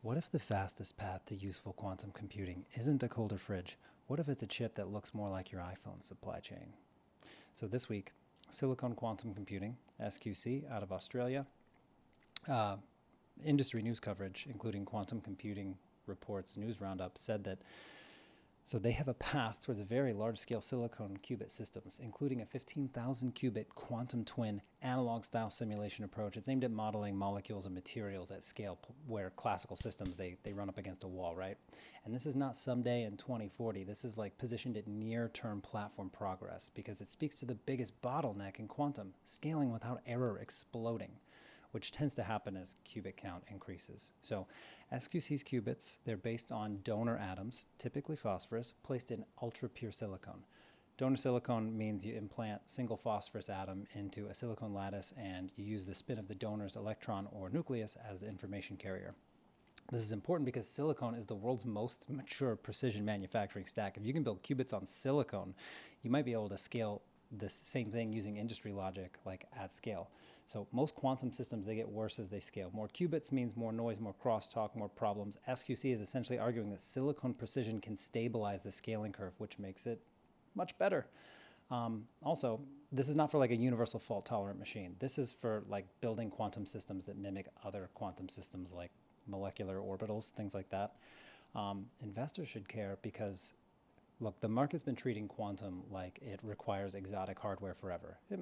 What if the fastest path to useful quantum computing isn't a colder fridge? What if it's a chip that looks more like your iPhone supply chain? So this week, Silicon Quantum Computing, SQC, out of Australia, industry news coverage, including Quantum Computing Reports News Roundup, said that they have a path towards a very large-scale silicon qubit systems, including a 15,000 qubit quantum twin analog-style simulation approach. It's aimed at modeling molecules and materials at scale where classical systems, they run up against a wall, right? And this is not someday in 2040. This is like positioned at near-term platform progress because it speaks to the biggest bottleneck in quantum, scaling without error exploding, which tends to happen as qubit count increases. So SQC's qubits, they're based on donor atoms, typically phosphorus, placed in ultra-pure silicon. Donor silicon means you implant single phosphorus atom into a silicon lattice and you use the spin of the donor's electron or nucleus as the information carrier. This is important because silicon is the world's most mature precision manufacturing stack. If you can build qubits on silicon, you might be able to scale this same thing using industry logic, like at scale. So most quantum systems, they get worse as they scale. More qubits means more noise, more crosstalk, more problems. SQC is essentially arguing that silicon precision can stabilize the scaling curve, which makes it much better. Also, this is not for like a universal fault tolerant machine. This is for like building quantum systems that mimic other quantum systems like molecular orbitals, things like that. Investors should care because look, the market's been treating quantum like it requires exotic hardware forever. It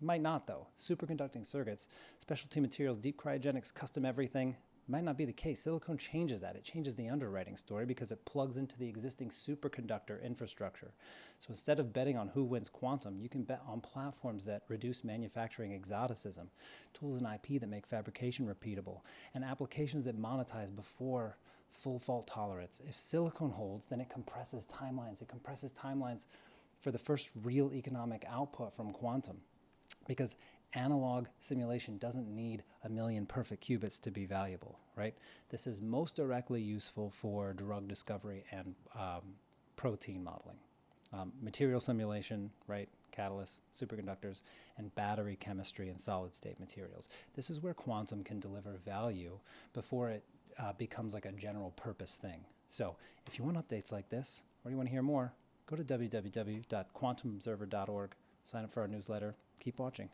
might not, though. Superconducting circuits, specialty materials, deep cryogenics, custom everything might not be the case. Silicon changes that. It changes the underwriting story because it plugs into the existing superconductor infrastructure. So instead of betting on who wins quantum, you can bet on platforms that reduce manufacturing exoticism, tools and IP that make fabrication repeatable, and applications that monetize before full fault tolerance. If silicon holds, then it compresses timelines. It compresses timelines for the first real economic output from quantum because analog simulation doesn't need a million perfect qubits to be valuable, right? This is most directly useful for drug discovery and protein modeling. Material simulation, right? Catalysts, superconductors, and battery chemistry and solid state materials. This is where quantum can deliver value before it becomes like a general purpose thing. So if you want updates like this, or you want to hear more, go to www.quantumobserver.org, sign up for our newsletter, keep watching.